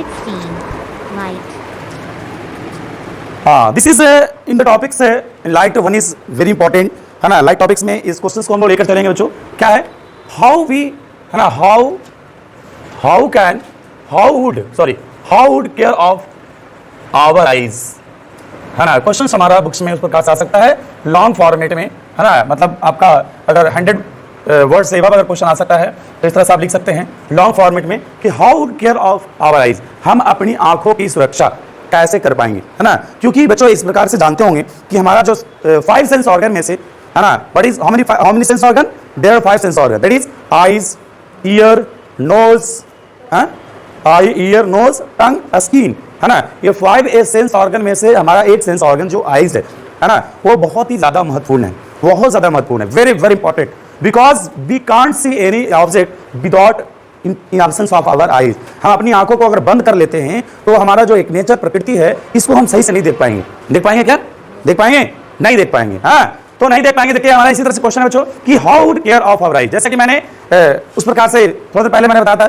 16. Light. हाँ, this is in the topics light one is very important, है ना। Light topics में इस क्वेश्चन को हम लोग लेकर चलेंगे बच्चों। क्या है, हाउ वी, है ना, how would care of our eyes, है ना। क्वेश्चन हमारा बुक्स में उस प्रकार से आ सकता है लॉन्ग फॉर्मेट में, है ना। मतलब आपका अगर 100 वर्ड से अगर क्वेश्चन आ सकता है तो इस तरह से आप लिख सकते हैं लॉन्ग फॉर्मेट में कि how would care of our eyes, हम अपनी आंखों की सुरक्षा कैसे कर पाएंगे, है ना। क्योंकि बच्चों इस प्रकार से जानते होंगे कि हमारा जो 5 सेंस ऑर्गन में से, है ना, what is how many sense organ, there are 5 sense organ, that is eyes, ear, nose, eye, ear, nose, tongue, skin, है ना। ये 5 सेंस ऑर्गन में से हमारा एक सेंस ऑर्गन जो आईज है ना, वो बहुत ही ज्यादा महत्वपूर्ण है, बहुत ज्यादा महत्वपूर्ण है, very very important, because we can't see any object without in absence of our eyes. हम अपनी आंखों को अगर बंद कर लेते हैं तो हमारा जो एक नेचर प्रकृति है इसको हम सही से नहीं देख पाएंगे। देख पाएंगे क्या? देख पाएंगे? नहीं देख पाएंगे। हाँ, तो नहीं देख पाएंगे। देखिए हमारा इसी तरह से क्वेश्चन है बच्चों कि how would care of our eyes, जैसे कि मैंने उस प्रकार से थोड़ा देर पहले मैंने बताया था,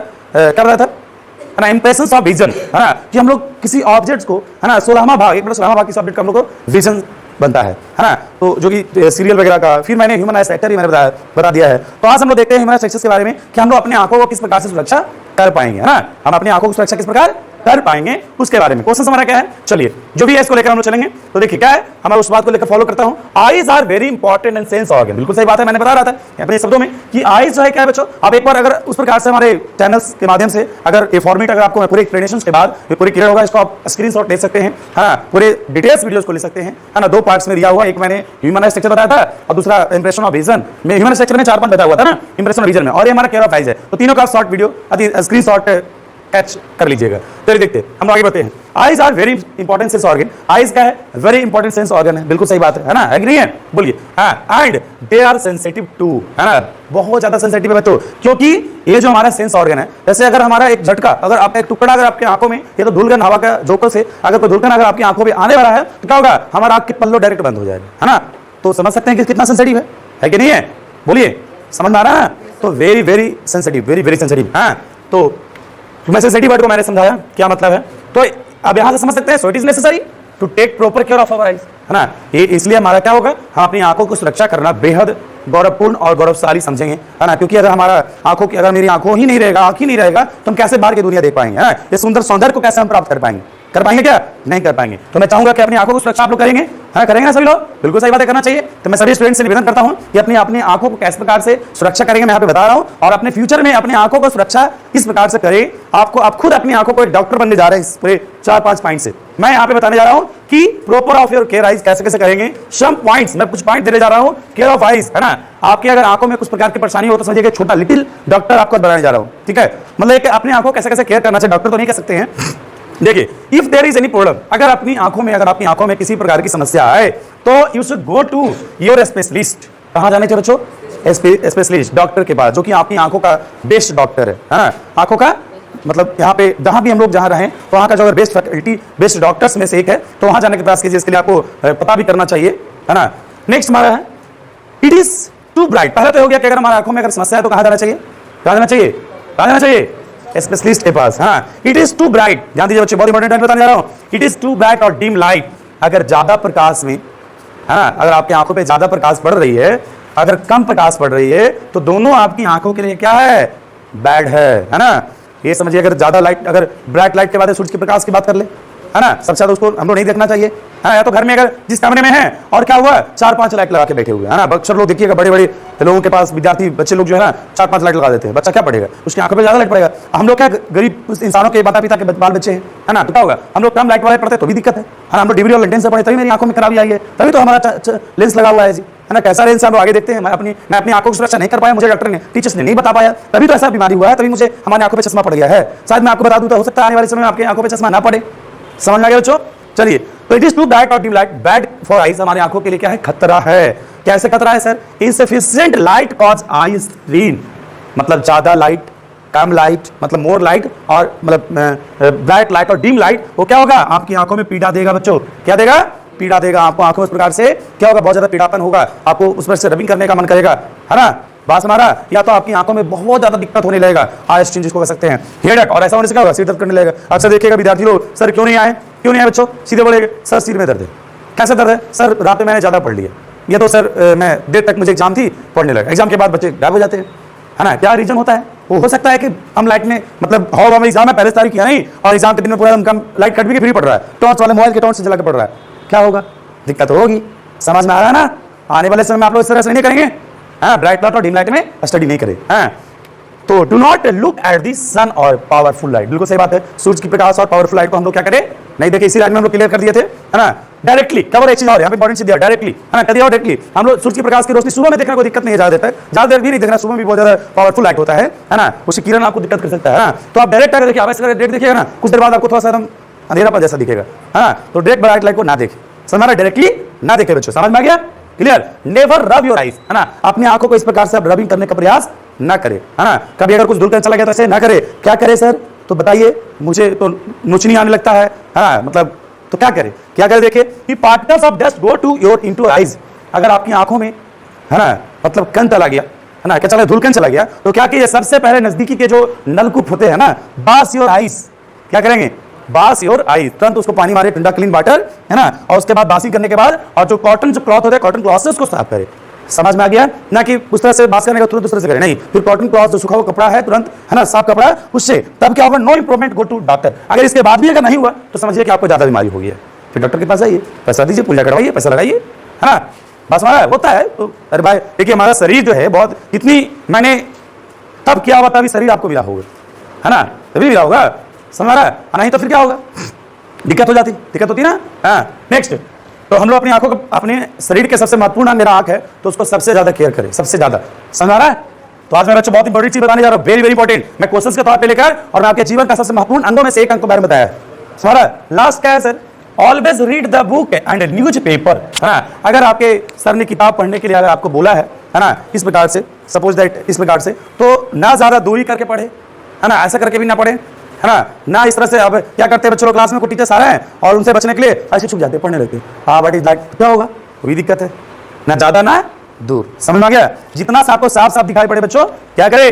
क्या बताया था, है ना, इंप्रेशंस ऑफ विजन, है ना, कि हम लोग किसी ऑब्जेक्ट को, है ना, 16वां भाग, 1/16वां भाग किसी ऑब्जेक्ट का हम लोग को विजन बनता है ना। तो जो कि सीरियल वगैरह का, फिर मैंने ह्यूमन आई सेक्टर ही मैंने बता दिया है। तो आज हम लोग देखते हैं ह्यूमन आई सेक्टर के बारे में कि हम लोग अपनी आंखों को किस प्रकार से सुरक्षा कर पाएंगे, है ना। हम अपनी आंखों की सुरक्षा किस प्रकार कर पाएंगे उसके बारे में क्वेश्चन हमारा क्या है। चलिए जो भी है इसको लेकर हम लोग चलेंगे। तो देखिए क्या है, हमारा उस बात को लेकर फॉलो करता हूं, eyes are very important and sense organ. बिल्कुल सही बात है, मैंने बता रहा था अपने शब्दों में कि आईज जो है क्या है बच्चों। आप एक बार अगर उस प्रकार से हमारे चैनल्स के माध्यम से अगर ये फॉर्मेट अगर आपको पूरे एक्सप्लेनेशन के बाद पूरी क्लियर होगा, इसको आप स्क्रीनशॉट ले सकते हैं, हाँ, पूरे डिटेल्स वीडियोस को ले सकते हैं, है ना। 2 पार्ट्स में दिया हुआ, एक मैंने ह्यूमन आई स्ट्रक्चर बताया था और दूसरा इंप्रेशन ऑफ विजन में, ह्यूमन स्ट्रक्चर में 4 बताया हुआ था ना, इंप्रेशन ऑफ विजन में, और ये हमारा केयर ऑफ आईज है। तो तीनों का शॉर्ट वीडियो स्क्रीनशॉट कैच कर लीजिएगा। चलिए देखते हैं, हम आगे बढ़ते हैं। Eyes are very important sense organ. Eyes क्या है? वेरी इंपॉर्टेंट सेंस ऑर्गन है, बिल्कुल सही बात है ना, एग्री है? बोलिए। हाँ, and they are sensitive too, है ना, बहुत ज्यादा सेंसिटिव है बच्चों, क्योंकि ये जो हमारा सेंस ऑर्गन है, जैसे अगर हमारा एक झटका, अगर आप एक टुकड़ा अगर आपकी आंखों में, ये तो धूलकण हवा का झोंके से अगर कोई धूलकण अगर आपकी आंखों में आने वाला है तो क्या होगा, हमारा आंख के पल्लो डायरेक्ट बंद हो जाएगा, है ना। तो समझ सकते हैं कि कितना सेंसिटिव है कि नहीं है? बोलिए, समझ में आ रहा है? तो very very sensitive, very very sensitive. हाँ, तो मैं सेंसिटिव वर्ड को मैंने समझाया क्या मतलब है, तो अब यहां से समझ सकते हैं। So it is necessary to take proper care of our eyes, है ना। ये इसलिए हमारा क्या होगा, हम अपनी आंखों को सुरक्षा करना बेहद गौरवपूर्ण और गौरवशाली समझेंगे, है ना। क्योंकि अगर हमारा आंखों की, अगर मेरी आंखों ही नहीं रहेगा, आंख ही नहीं रहेगा, तो हम कैसे बाहर की दुनिया देख पाएंगे, है ना। ये सुंदर सौंदर्य को कैसे हम प्राप्त कर पाएंगे क्या? नहीं कर पाएंगे। तो मैं चाहूंगा कि अपनी आंखों को सुरक्षा आप लोग करेंगे, हाँ, करेंगे ना सभी लोग? बिल्कुल सही बात करना चाहिए। तो मैं सभी स्टूडेंट से निवेदन करता हूं कि अपनी आंखों को किस प्रकार से सुरक्षा करेंगे मैं यहाँ पे बता रहा हूं, और अपने फ्यूचर में अपनी आंखों को सुरक्षा किस प्रकार से करें। आप खुद अपनी आंखों को एक डॉक्टर बनने जा रहे हैं, इस पूरे 4-5 पॉइंट से मैं यहाँ पे बताने जा रहा हूँ कि proper off your care eyes कैसे करेंगे। सम पॉइंट्स, मैं कुछ पॉइंट देने जा रहा हूँ केयर ऑफ आईज, है ना। आपकी अगर आंखों में कुछ प्रकार की परेशानी हो तो समझिए छोटा लिटिल डॉक्टर आपको बनाने जा रहा हूँ, ठीक है। मतलब अपनी आंखों कैसे केयर करना चाहिए, डॉक्टर तो नहीं कह सकते हैं। देखिए, if there is any problem, अगर आपकी आंखों में किसी प्रकार की समस्या आए तो you should go to your specialist. कहां जाने चाहिए बच्चों? स्पेशलिस्ट, डॉक्टर के पास, जो कि आपकी आंखों का बेस्ट डॉक्टर है, हाँ। आंखों का मतलब यहाँ पे जहां भी हम लोग जहां रहें तो वहां का जो बेस्ट फैकल्टी, बेस्ट डॉक्टर्स में से एक है, तो वहां जाने के प्रयास कीजिए। इसके लिए आपको पता भी करना चाहिए, है ना। नेक्स्ट हमारा है इट इज टू ब्राइट। पहले तो हो गया कि अगर हमारी आंखों में अगर समस्या है तो कहां जाना चाहिए? कहां जाना चाहिए? कहां जाना चाहिए? स्पेशलिस्ट के पास, हाँ। इट इज टू ब्राइट, ध्यान दीजिए बच्चे, बहुत इंपॉर्टेंट बताने जा रहा हूं। इट इज टू ब्राइट और डिम लाइट, अगर ज्यादा प्रकाश में, है ना, अगर आपकी आंखों पे ज्यादा प्रकाश पड़ रही है, अगर कम प्रकाश पड़ रही है, तो दोनों आपकी आंखों के लिए क्या है? बैड है ना। ये समझिए, अगर ज्यादा लाइट, अगर ब्राइट लाइट के बाद सूरज के प्रकाश की बात कर ले, है ना, सबसे ज्यादा उसको हम लोग नहीं देखना चाहिए, है। या तो घर में अगर जिस कमरे में है और क्या हुआ, 4-5 लाइट लगा के बैठे हुए, है ना। अक्सर लोग देखिएगा, बड़े बड़े लोगों के पास, विद्यार्थी बच्चे लोग जो है ना, 4-5 लाइट लगा देते हैं। बच्चा क्या पढ़ेगा? उसकी आंखों पे ज्यादा लाइट पड़ेगा। हम लोग क्या गरीब इंसानों के माता पिता के बाल बच्चे हैं, है ना, तो क्या होगा, हम लोग कम लाइट वाले पढ़ते तो भी दिक्कत है, हम लोग डिग्री और लेंस से पढ़े तभी मेरी आंखों में खराबी आई है, तभी तो हमारा लेंस लगा हुआ है जी, है ना। कैसा लेंस हम लोग आगे देखते हैं। मैं अपनी आंखों की सुरक्षा नहीं कर पाया, मुझे डॉक्टर ने, टीचर्स ने नहीं बता पाया, तभी तो ऐसा बीमारी हुआ है, तभी मुझे हमारी आंखों पे चश्मा पड़ गया है। शायद मैं आपको बता दूं तो हो सकता है आने वाले समय में आपकी आंखों पे चश्मा ना पड़े। समझ में आ गया बच्चों? चलिए, तो इट इज टू ब्राइट और dim light, bad for eyes, हमारी आंखों के लिए क्या है? खतरा है। कैसे खतरा है sir? Insufficient light cause eye strain, मतलब ज्यादा लाइट, कम लाइट, मतलब मोर लाइट, और मतलब ब्राइट लाइट और डिम लाइट, वो क्या होगा? आपकी आंखों में पीड़ा देगा बच्चों। क्या देगा? पीड़ा देगा। आपको आंखों में इस प्रकार से क्या होगा? बहुत ज्यादा पीड़ापन होगा, आपको उस पर से रबिंग करने का मन करेगा, है ना। बात हमारा, या तो आपकी आंखों में बहुत ज्यादा दिक्कत होने लगेगा, आई स्ट्रेन जिसको कह सकते हैं, हेडेक, और ऐसा होने से क्या होगा, सिर दर्द करने लगेगा। अक्सर देखिएगा विद्यार्थी लोग, सर क्यों नहीं आए, क्यों नहीं आए बच्चों, सीधे बोलेंगे सर सिर में दर्द है। कैसे दर्द है सर, रात में मैंने ज्यादा पढ़ लिया, या तो सर मैं देर तक मुझे एग्जाम थी, पढ़ने लगा, एग्जाम के बाद बच्चे गायब हो जाते हैं, है ना। क्या रीजन होता है, वो हो सकता है कि हम लाइट में, मतलब हवा में एग्जाम है, पहले तारीख किया नहीं, और एग्जाम के दिन में पूरा हम लाइट कट भी फ्री पड़ रहा है, टॉर्च वाले मोबाइल के टॉर्च से जला के पड़ रहा है, क्या होगा, दिक्कत होगी। समझ में आ रहा है ना। आने वाले समय में आप लोग इस तरह से नहीं करेंगे, हाँ, ब्राइट लाइट और डिम लाइट में स्टडी नहीं करें, हाँ। तो do not look at the sun और पावरफुल लाइट, बिल्कुल सही बात है, सूरज की प्रकाश और पावरफुल लाइट को हम लोग क्या करें, नहीं देखे, इसी लाइन में हम लोग क्लियर कर दिए थे, है ना। डायरेक्टली कवर, एक चीज और यहाँ पे इंपॉर्टेंट चीज दिया, डायरेक्टली, है ना, कर दिया डायरेक्टली। हम लोग सूरज की प्रकाश की रोशनी सुबह में देखने को दिक्कत नहीं है, ज्यादा तक ज्यादा देर भी नहीं देखना, सुबह भी बहुत ज्यादा पावरफुल लाइट होता है ना, उसकी किरण आपको दिक्कत कर सकता है ना। तो आप डायरेक्ट अगर देखिए, अगर डायरेक्ट देखिएगा ना, कुछ देर बाद आपको थोड़ा सा एकदम अंधेरापन जैसा दिखेगा, है ना। तो डायरेक्ट ब्राइट लाइट को ना देखें, समझ में, डायरेक्टली ना देखे बच्चों, समझ में आ गया, clear. Never rub your eyes, है ना, अपनी आंखों को इस प्रकार से रबिंग करने का प्रयास ना करे, है ना। कभी अगर कुछ धुल कर चला गया तो ऐसे ना करे, क्या करे सर, तो बताइए, मुझे तो नोचनी आने लगता है ना, मतलब तो क्या करे, क्या करे, देखिए कि particles of dust go to your into eyes, अगर आपकी आंखों में, है ना, मतलब कण चला गया, है ना, क्या चला, धूलकण चला गया, तो क्या कीजिए, सबसे पहले नजदीकी के जो नलकूप होते हैं ना, बास योर आईज, क्या करेंगे, बास योर आईज, तुरंत उसको पानी मारे, ठंडा क्लीन वाटर, है ना, और उसके बाद बासिंग करने के बाद, और जो कॉटन जो क्लॉथ होता है, कॉटन क्लॉथ से उसको साफ करे। समझ में आ गया ना, कि उस तरह से बास करने का तुरंत दूसरे से करे नहीं, फिर कॉटन क्लॉथ जो सूखा हुआ कपड़ा है तुरंत, है ना, साफ कपड़ा, उससे तब क्या होगा, no improvement, go to doctor. अगर इसके बाद भी अगर नहीं हुआ तो समझिए कि आपको ज्यादा बीमारी हो गई है, फिर डॉक्टर के पास जाइए, पैसा दीजिए, पूजा करवाइए, पैसा लगाइए, है ना। बस हमारा होता है तो, अरे भाई देखिए, हमारा शरीर जो है बहुत, इतनी मैंने तब किया हुआ, तभी शरीर आपको मिला होगा, है ना, तभी मिला होगा, समझ रहा है, नहीं तो फिर क्या होगा, दिक्कत हो जाती, दिक्कत होती ना, हाँ। नेक्स्ट, तो हम लोग अपनी आंखों को, अपने शरीर के सबसे महत्वपूर्ण अंग मेरा आंख है, तो उसको सबसे ज्यादा केयर करें, सबसे ज्यादा, समझ आ रहा है। तो आज मैं बच्चों बहुत इंपॉर्टेंट चीज बताने जा रहा हूं, वेरी वेरी इंपॉर्टेंट, मैं क्वेश्चंस के तौर पे लेकर, और मैं आपके जीवन का सबसे महत्वपूर्ण अंगों में से एक अंग को बारे में बताया, समझ रहा है। लास्ट क्या है sir, always read the book and news paper, है ना। अगर आपके सर ने किताब पढ़ने के लिए अगर आपको बोला है ना, इस प्रकार से, सपोज दैट इस प्रकार से, तो ना ज्यादा दूरी करके पढ़े, है ना, ऐसा करके भी ना पढ़े, है ना इस तरह से। अब क्या करते हैं बच्चों लोग, क्लास में कोई टीचर आ रहे हैं और उनसे बचने के लिए ऐसे छुप जाते हैं, पढ़ने लगते हैं, हाँ बट इज लाइक, क्या होगा, कोई दिक्कत है, ना ज्यादा ना दूर, समझ में आ गया। जितना आपको साफ साफ दिखाई पड़े बच्चों, क्या करे,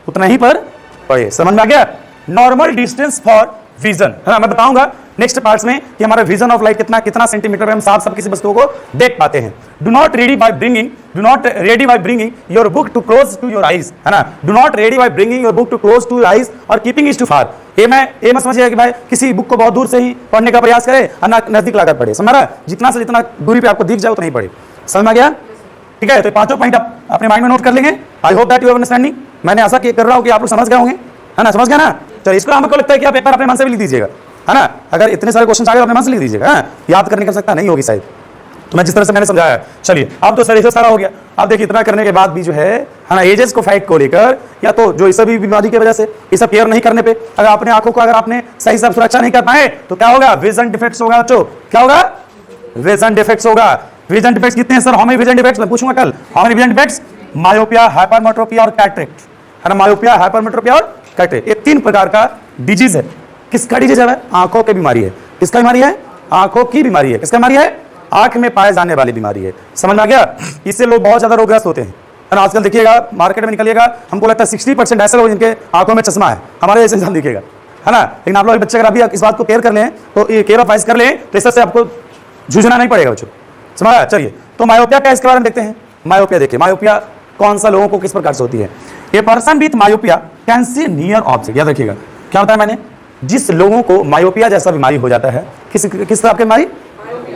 उतना ही पर पढ़े, समझ में आ गया। नॉर्मल डिस्टेंस फॉर विजन, है ना, मैं बताऊंगा नेक्स्ट पार्ट्स में कि हमारा विजन ऑफ लाइट कितना कितना सेंटीमीटर में हम साफ साफ किसी वस्तुओं को देख पाते हैं। Do not ready by bringing your book too close to your eyes, है ना। Do not ready by bringing your book too close to your eyes और कीपिंग इट टू फार। ये मत समझिए कि भाई किसी बुक को बहुत दूर से ही पढ़ने का प्रयास करे और नजदीक लाकर पढ़े, समझ रहा है, जितना से जितना दूरी पे आपको दिख जाए उतना ही पढ़े, समझ में आ गया, ठीक है। तो पांचों पॉइंट आप अपने माइंड में नोट कर लेंगे। I hope that you understanding, मैंने ऐसा कर रहा हूं कि आप लोग समझ गए होंगे, है ना, समझ गया ना। चलो इसको हमको लगता है कि आप पेपर अपने मन से भी लिख दीजिएगा, है ना, अगर इतने सारे क्वेश्चन आ गए अपने मन से लिख दीजिएगा, याद करने की आवश्यकता नहीं होगी शायद, तो मैं जिस तरह से मैंने समझाया। चलिए अब तो सर सारा हो गया। आप देखिए इतना करने के बाद भी जो है ना, एजेस को फाइट को लेकर, या तो जो इस सभी बीमारी की वजह से ये सब केयर नहीं करने पे, अगर अपने आंखों को अगर आपने सही से सुरक्षा नहीं कर पाए तो क्या होगा, विजन डिफेक्ट्स होगा बच्चों, क्या होगा, विजन डिफेक्ट्स होगा। विजन डिफेक्ट्स कितने हैं sir, how many vision defects, मैं पूछूंगा कल, how many vision defects, myopia, hypermetropia और कैटरेक्ट, है ना, मायोपिया, हाइपरमेट्रोपिया और कैटरेक्ट, ये 3 प्रकार का डिजीज है। किसका डिजीज है, आंखों की बीमारी है, किसका बीमारी है, आंखों की बीमारी है, किसका बीमारी है, आंख में पाए जाने वाली बीमारी है, समझ में आ गया। इससे लोग बहुत ज्यादा रोगग्रस्त होते हैं, है ना। आजकल देखिएगा मार्केट में निकलिएगा, हमको लगता है 60% ऐसे लोग जिनके आंखों में चश्मा है, हमारे जैसे इंसान दिखेगा, है ना। लेकिन आप लोग बच्चे अगर अभी इस बात को केयर कर लें, तो ये केयर ऑफ आइज कर लें, तो इससे आपको जूझना नहीं पड़ेगा बच्चों, समझा। चलिए तो मायोपिया क्या, इसके बारे में देखते हैं। मायोपिया देखिए, मायोपिया कौन सा लोगों को किस प्रकार से होती है। A person with myopia can see near object, याद रखिएगा क्या बताया मैंने, जिस लोगों को मायोपिया जैसा बीमारी हो जाता है, किस तरह की बीमारी,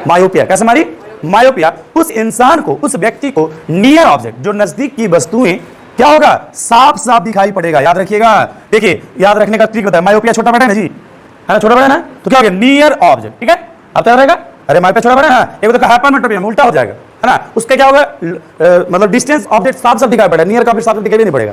मायोपिया, कैसे बीमारी, मायोपिया, उस इंसान को, उस व्यक्ति को नियर ऑब्जेक्ट, जो नजदीक की वस्तुएं क्या होगा, साफ साफ दिखाई पड़ेगा, याद रखिएगा। देखिए याद रखने का ट्रिक बताया, मायोपिया छोटा बड़ा है ना जी, है ना, छोटा बड़ा है ना, तो क्या हो गया, नियर ऑब्जेक्ट, ठीक है, अब क्या रहेगा, अरे मायोपिया छोटा बड़ा है ना, एक तो हाइपरमेट्रोपिया उल्टा हो जाएगा, है ना, उसके क्या होगा, मतलब डिस्टेंस ऑब्जेक्ट साफ साफ दिखाई पड़ेगा, नियर का साफ दिखाई नहीं पड़ेगा,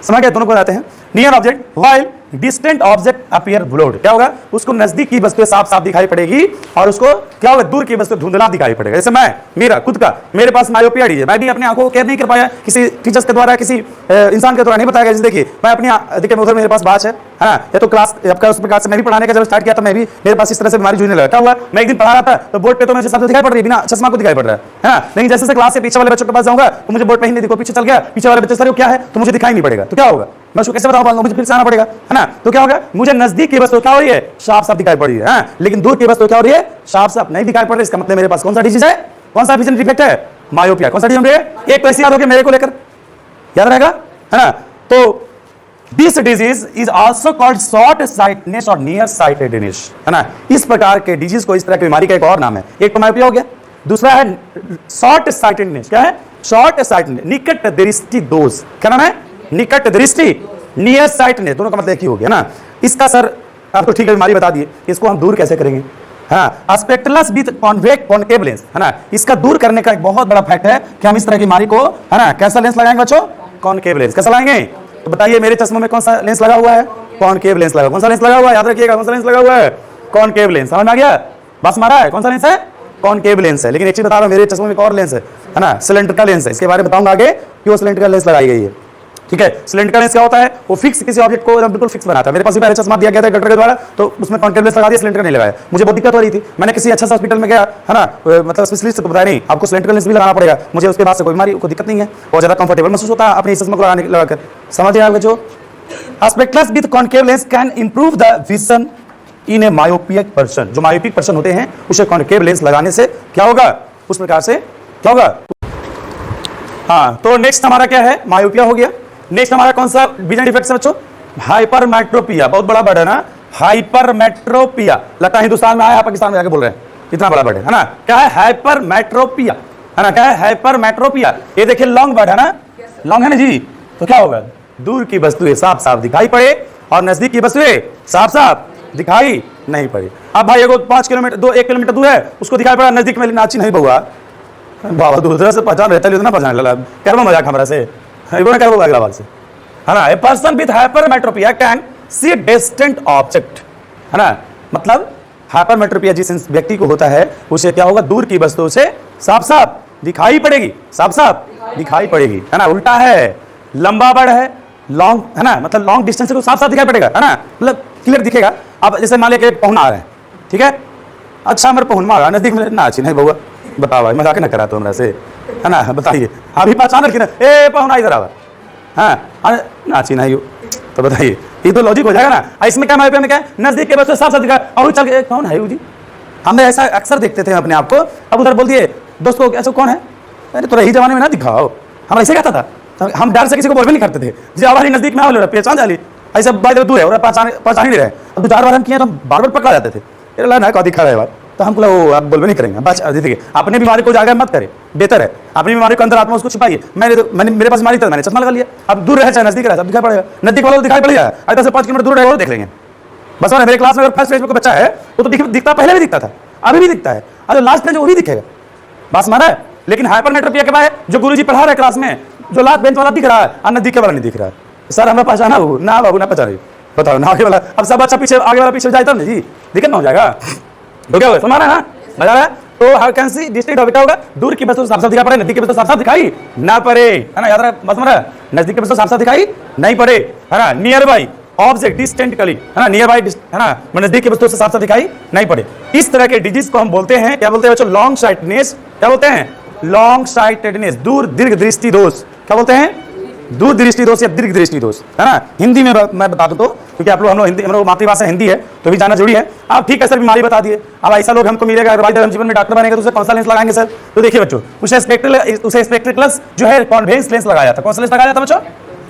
समझ गए, दोनों को बताते हैं। Near object while distant object appear blurred, क्या होगा, उसको नजदीक की वस्तुएं साफ साफ दिखाई पड़ेगी और उसको क्या होगा, दूर की वस्तु धुंधला दिखाई पड़ेगा। जैसे मैं, मेरा खुद का, मेरे पास मायोपिया है, मैं भी अपनी आंखों को केयर नहीं कर पाया, किसी टीचर्स के द्वारा, किसी इंसान के द्वारा नहीं बताया गया। जैसे देखिए मैं अपनी देखिए उधर मेरे पास बात है ना, या तो क्लास आपका उस प्रकार से मैं भी पढ़ाने का जब स्टार्ट किया था, मैं भी मेरे पास इस तरह से बीमारी जूझने लगा। क्या हुआ, मैं एक दिन पढ़ा रहा था तो बोर्ड पे तो मुझे शब्द दिखाई पड़ रही है, बिना चश्मा को दिखाई पड़ रहा है ना, लेकिन जैसे क्लास के पीछे वाले बच्चों के पास जाऊंगा तो मुझे बोर्ड पे ही नहीं दिखो, पीछे चल गया, पीछे वाले बच्चे सर क्या है तो मुझे दिखाई नहीं पड़ेगा, तो क्या होगा, मैं उसको कैसे बताऊंगा, मुझे फिर से आना पड़ेगा, है ना। तो क्या होगा, मुझे नजदीक की वस्तु क्या हो रही है, साफ साफ दिखाई पड़ रही है, लेकिन दूर की वस्तु क्या हो रही है, साफ साफ नहीं दिखाई पड़ रही। इसका मतलब मेरे पास कौन सा डिजीज है, कौन सा विजन डिफेक्ट है, मायोपिया। कौन सा डिजीज है, एक तो ऐसे याद हो गया मेरे को लेकर, याद रहेगा, है ना। तो this disease is also called short sightedness और नियर साइटेडनेस, है ना। इस प्रकार के डिजीज को, इस तरह की बीमारी का एक और नाम है, एक तो मायोपिया हो गया, दूसरा है शॉर्ट साइटेडनेस। क्या है, शॉर्ट साइटेडनेस, निकट दृष्टि दोष। क्या नाम है, निकट दृष्टि, नियर साइटनेस, दोनों का मतलब एक ही हो गया ना। इसका सर आपको ठीक है बीमारी बता दिए, इसको हम दूर कैसे करेंगे, हाँ, स्पेक्ट्रलस विद कॉन्वेक्स कॉन्केव लेंस, है ना। इसका दूर करने का एक बहुत बड़ा फैक्ट है कि हम इस तरह की बीमारी को, है ना, कैसा लेंस लगाएंगे बच्चों, कॉन्केव लेंस। कैसा लगाएंगे, तो बताइए मेरे चश्मों में कौन सा लेंस लगा हुआ है, कॉन्केव लेंस लगा। कौन सा लेंस लगा हुआ है, याद रखिएगा, कौन सा लेंस लगा हुआ है, कॉन्केव लेंस। समझ में आ गया, बस मारा है, कौन सा लेंस है, कॉन्केव लेंस है। लेकिन एक चीज बता रहा हूं, मेरे चश्मों में एक और लेंस है ना, सिलेंड्रिकल लेंस है। इसके बारे में बताऊंगा आगे क्यों सिलेंड्रिकल लेंस लगाई गई है, ठीक है। सिलेंड्रिकल लेंस क्या होता है, वो फिक्स किसी ऑब्जेक्ट को बिल्कुल फिक्स बनाता है। मेरे पास भी पहले चश्मा दिया गया था डॉक्टर के द्वारा, तो उसमें कॉन्केव लेंस लगा दिया, सिलेंड्रिकल नहीं लगाया। मुझे बहुत दिक्कत हो रही थी, मैंने किसी अच्छा सा हॉस्पिटल में गया, है ना, मतलब स्पेशलिस्ट को बताया नहीं आपको सिलेंड्रिकल लेंस भी लगाना पड़ेगा। मुझे उसके बाद से कोई बीमारी को दिक्कत नहीं है, बहुत ज्यादा कंफर्टेबल महसूस होता है अपने चश्मा को लगाकर। समझ आएगा जो spectacles with concave lens can improve the vision in a myopic person. जो मायोपिक पर्सन होते हैं उसे कॉन्केव लेंस लगाने से क्या होगा, उस प्रकार से क्या होगा। हाँ, तो नेक्स्ट हमारा क्या है, मायोपिया हो गया। नेक्स्ट हमारा कौन सा विजन डिफेक्ट है बच्चों, हाइपरमेट्रोपिया। बहुत बड़ा वर्ड है ना, हाइपरमेट्रोपिया। लगता है हिंदुस्तान में आया, पाकिस्तान में आके बोल रहे हैं, इतना बड़ा वर्ड है ना। क्या है, हाइपरमेट्रोपिया, है ना। क्या है, हाइपरमेट्रोपिया। ये देखिए लॉन्ग वर्ड है ना, लॉन्ग है ना जी। तो क्या होगा, दूर की वस्तुएं साफ साफ दिखाई पड़े और नजदीक की वस्तुएं साफ साफ दिखाई नहीं पड़ी। अब भाई एगो 5 किलोमीटर 1 किलोमीटर दूर है, उसको दिखाई पड़ा नजदीक में, नाची नहीं बहुआ बाबा, दूसरे से पहचान रहता है, पहचान लगा, कर मजाक हमारा से, कर अगला बात से, है ना। A person with hypermetropia can see distant object, है ना। मतलब हाइपरमेट्रोपिया जिस व्यक्ति को होता है उसे क्या होगा, दूर की वस्तुओं से साफ साफ दिखाई पड़ेगी, साफ साफ दिखाई पड़ेगी, है ना। उल्टा है, लंबा वर्ड है, लॉन्ग, है ना, मतलब लॉन्ग डिस्टेंस से साफ साफ दिखाई पड़ेगा, है ना, मतलब क्लियर दिखेगा। अब जैसे मान लिया पहुना आ रहा है, ठीक है, अच्छा मेरे पहुन मारा नजदीक में, नाची नहीं बउआ, बताओ भाई मजाक ना करा तो हमरा से, है ना, बताइए अभी पहचान रखी ना, ए पहुना इधर आवा, हाँ नाची नहीं, तो बताइए ये तो लॉजिक हो जाएगा ना। इसमें क्या मायोपिया में क्या है, नजदीक के बच्चे साफ साफ दिखा और चल के कौन है जी, हमें ऐसा अक्सर देखते थे अपने आप को। अब उधर बोल दिए दोस्त को ऐसा कौन है, अरे तो रही जमाने में ना दिखाओ, हम ऐसे कहता था, तो हम डर से किसी को बोल भी नहीं करते थे, जी आवाज नजदीक में आ रहा पहचान जाली, ऐसा बात दूर है और पहचान ही नहीं रहे। अब 2-4 बार हम किए तो बार बार पकड़ा जाते थे, ना कौन दिखा रहा है बात, तो हम बोला आप बोल भी नहीं करेंगे। बस देखिए अपनी बीमारी को जाकर मत करें, बेहतर है अपनी बीमारी को अंदर आत्मा उसको छिपाइए। मैंने मेरे पास बीमारी था, मैंने चश्मा लगा लिया, अब दूर रहे चाहे नजदीक रहे, सब दिखाई पड़ेगा, नजदीक वाला दिखाई पड़ेगा, ऐसा से 5 किलोमीटर दूर रहे और देख लेंगे। बस और मेरे क्लास में अगर फर्स्ट पेज में कोई बच्चा है वो तो दिखता, पहले भी दिखता था, अभी भी दिखता है, और लास्ट पेज वो भी दिखेगा, बस माना है। लेकिन हाइपरमेट्रोपिया के बाद जो गुरुजी पढ़ा रहे क्लास में, जो लास्ट बेंच वाला दिख रहा है और नजदीक वाला नहीं दिख रहा है, सर हमें पहचाना हो ना बाबू, ना पहचाना, बताओ ना आगे वाला, अब सब अच्छा पीछे आगे वाला पीछे जाए तब नहीं जी दिक्कत ना हो जाएगा, तो क्या होगा तुम्हारा ना मजा आया। तो how can see distant object होगा, दूर की वस्तु साफ साफ दिखाई पड़े, नजदीक की वस्तु साफ साफ दिखाई ना पड़े, है ना, याद रहा बस मारा, नजदीक की वस्तु साफ साफ दिखाई नहीं पड़े, है ना। नियर बाई ऑब्जेक्ट डिस्टेंटली, है ना, नियर बाई, है ना, नजदीक की वस्तु से साफ साफ दिखाई नहीं पड़े। इस तरह के डिजीज को हम बोलते हैं, क्या बोलते हैं बच्चों, लॉन्ग साइटनेस। क्या बोलते हैं, लॉन्ग साइटेडनेस, दूर दीर्घ दृष्टि दोष। क्या बोलते हैं, दूर दृष्टि दोष या दीर्घ दृष्टि दोष, है ना। हिंदी में मैं बता दूं तो, क्योंकि आप लोग हम लोग हिंदी, हम लोग मातृभाषा हिंदी है तो भी जाना जरूरी है। आप ठीक है सर बीमारी बता दिए, अब ऐसा लोग हमको मिलेगा हम जीवन में डॉक्टर बनेंगे तो उसे कौन सा लेंस लगाएंगे सर, तो देखिए बच्चों उसे स्पेक्ट्रस जो है कॉन्वेक्स लेंस लगाया था। कौन सा लेंस लगाया था बच्चों,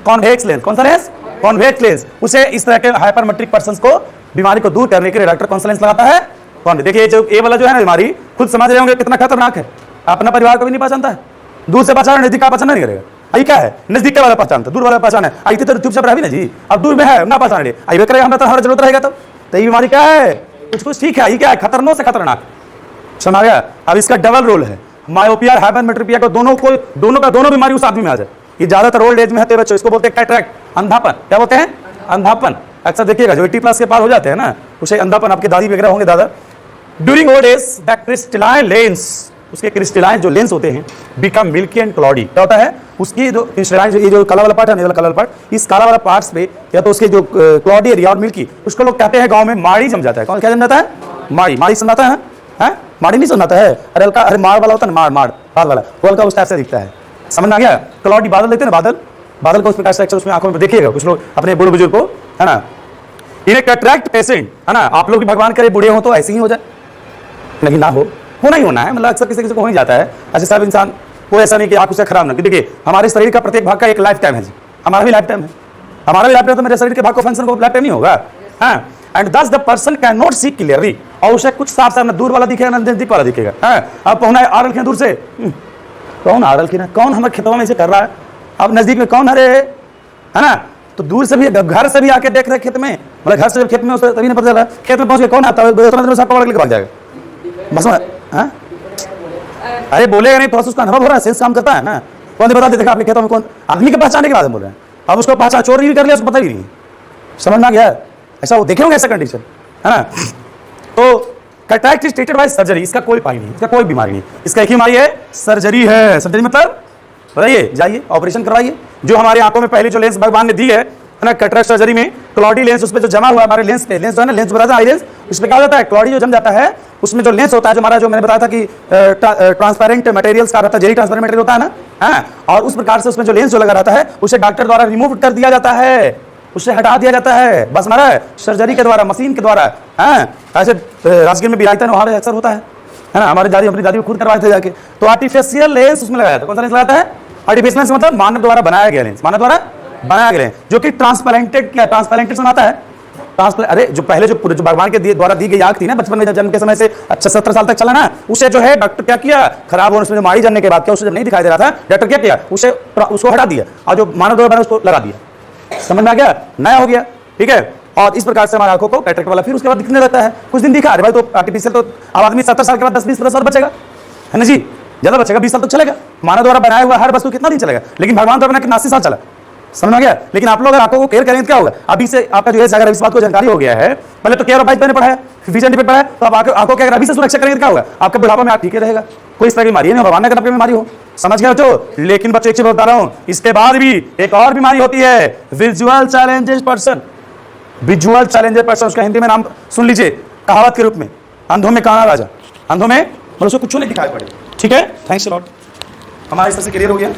कॉन्वेक्स लेंस। कौन सा लेंस, कॉन्वेक्स लेंस। उसे इस तरह के हाइपरमेट्रिक पर्सन को बीमारी को दूर करने के लिए डॉक्टर कौन सा लेंस लगाता है, कौन। देखिए जो ये वाला जो है ना बीमारी, खुद समझ रहे होंगे कितना खतरनाक है, अपना परिवार को भी नहीं पहचानता है, दूर से पहचान, नजदीक का पहचान नहीं करेगा। आई क्या है, नजदीक के वाला पहचानता, दूर वाला पहचान है, आई तो चुपचाप रह भी ना जी, अब दूर में है ना पहचान रहे, आई वे करेगा, हमें तो हर जरूरत रहेगा। तो ये बीमारी क्या है, कुछ ठीक है, ये क्या है, खतरनाक से खतरनाक, समझ गया। अब इसका डबल रोल है, मायोपिया और हाइपरमेट्रोपिया को दोनों बीमारी उस आदमी में आ जाए। ये ज्यादातर ओल्ड एज में होते हैं बच्चों, इसको बोलते हैं कैटरैक्ट, अंधापन। क्या बोलते हैं, अंधापन, अक्सर देखिएगा जो 80+ के पार हो जाते हैं ना, उसे अंधापन, आपके दादी वगैरह होंगे दादा, during old age the crystalline lens, उसके क्रिस्टलाइन जो लेंस होते हैं बिकम मिल्की एंड क्लॉडी। क्या होता है उसकी जो क्रिस्टलाइन, ये जो काला वाला पार्ट है, वाला काला वाला पार्ट, इस काला वाला पार्ट्स पे या तो उसके जो क्लॉडी एरिया और मिल्की, उसको लोग कहते हैं गांव में माड़ी जम जाता है। कौन क्या जम जाता है? माड़ी। माड़ी समझाता है ना, माड़ी नहीं समझाता है, अरे हल्का, अरे माड़ वाला होता है ना, माड़ बाल वाला, वो हल्का उस टाइप से दिखता है। समझ में आ गया? क्लॉडी बादल देखते हैं ना, बादल को उस प्रकार से उसमें आंखों में देखिएगा कुछ लोग अपने बूढ़े बुजुर्ग को, है ना। इन ए कैटरैक्ट पेशेंट, है ना, आप लोग भी भगवान करे बूढ़े हो तो ऐसे ही हो जाए, नहीं ना हो, होना ही होना है, मतलब अक्सर किसी को हो ही जाता है। अच्छा सब इंसान कोई ऐसा नहीं कि आप उसे खराब ना, देखिए हमारे शरीर का प्रत्येक भाग का एक लाइफ टाइम है जी, हमारा भी लाइफ टाइम है, हमारा भी लाइफ टाइम, तो मेरे शरीर के भाग को फंक्शन को लाइफ टाइम नहीं होगा। हाँ, एंड दस the person can not see clearly, और उसे कुछ साफ साफ ना दूर वाला दिखेगा ना नजदीक वाला दिखेगा। अब पहुंचा आ रखे दूर से, कौन आ रखे ना, कौन हमारे खेतों में इसे कर रहा है, अब नजदीक में कौन हरे, है ना, तो दूर से भी घर से भी आके देख रहे खेत में, मतलब घर से जब खेत में उसे तभी नहीं पता चला, खेत में पहुंच के कौन आता है, पकड़ के भाग जाएगा बस। हाँ, अरे बोलेगा नहीं तो उसका अनुभव हो रहा है, सेंस काम करता है ना, कौन बता देते आपके खेतों में कौन, आदमी के पहचानने के बाद बोल रहे हैं, अब उसको पहचान चोरी भी कर लिया उसको पता ही नहीं, समझ में आ गया? ऐसा वो देखे होंगे ऐसा कंडीशन, है ना। तो cataract is treated by surgery, इसका कोई उपाय नहीं, इसका कोई बीमारी नहीं, इसका एक ही बीमारी है, सर्जरी है। सर्जरी मतलब बताइए, जाइए ऑपरेशन करवाइए। जो हमारे आंखों में पहले जो लेंस भगवान ने दी है ना, कैटरैक्ट सर्जरी में क्लॉडी लेंस, उस पर जो जमा हुआ हमारे लेंस पे, लेंस जो है ना, लेंस बताता है आई लेंस, उसमें क्या हो जाता है, क्लॉडी जो जम जाता है, उसमें जो लेंस होता है, जो हमारा जो मैंने बताया था कि ट्रांसपेरेंट मटेरियल्स का रहता है, जेली ट्रांसपेरेंट मटेरियल होता है ना, हाँ, और उस प्रकार से उसमें जो लेंस जो लगा रहता है उसे डॉक्टर द्वारा रिमूव कर दिया जाता है, उसे हटा दिया जाता है, बस हमारा सर्जरी के द्वारा, मशीन के द्वारा। हाँ, ऐसे राजगीर में भी रायता वहाँ अक्सर होता है ना, हमारी दादी अपनी दादी को खुद करवाए थे जाके, तो आर्टिफिशियल लेंस उसमें लगाया था। कौन सा लेंस लगाता है? आर्टिफिशियल लेंस मतलब मानव द्वारा बनाया गया लेंस, मानव द्वारा बनाया गया, जो कि ट्रांसपेरेंटेड, क्या ट्रांसपेरेंटेड सुनाता है, अरे जो पहले जो भगवान के द्वारा दी गई आंख थी ना, बचपन में जन्म के समय से अच्छा 70 साल तक चला ना, उसे जो है डॉक्टर क्या किया, खराब होने से मारी जानने के बाद क्या उसे जब नहीं दिखाई दे रहा था, डॉक्टर क्या किया, उसे उसको हटा दिया और जो मानव द्वारा बना उसको लगा दिया। समझ में आ गया? नया हो गया, ठीक है। और इस प्रकार से हमारी आंखों को कैटरैक्ट वाला फिर उसके बाद दिखने लगता है, कुछ दिन दिखा, अरे भाई तो आर्टिफिशियल, तो अब आदमी 70 साल के बाद 10-20 साल बचेगा, है ना जी, ज्यादा बचेगा, 20 साल तो चलेगा। मानव द्वारा बनाया हुआ हर वस्तु कितना दिन चलेगा, लेकिन भगवान द्वारा बना कितना 80 साल चला। समझ में आ गया? लेकिन आप लोग अगर आंखों को केयर करेंगे तो क्या होगा, अभी से आपका जो है अगर इस बात को जानकारी हो गया है, पहले तो केयर ऑफ आइज मैंने पढ़ा है, विजन डिपेंड पढ़ा है, तो आप आंखों के अगर अभी से सुरक्षा करेंगे तो क्या होगा, आपका बुढ़ापा में आप ठीक रहेगा, कोई इस तरह की बीमारी नहीं, भगवान ने कहा बीमारी हो। समझ गए बच्चों? लेकिन बच्चों एक चीज बता रहा हूं, इसके बाद भी एक और बीमारी होती है, visual challenges person. Visual challenger person, उसका हिंदी में नाम सुन लीजिए कहावत के रूप में, अंधों में काना राजा, अंधों में मतलब उसको कुछ नहीं दिखाई पड़े। ठीक है, थैंक्स अ लॉट, हमारा इस तरह से क्लियर हो गया।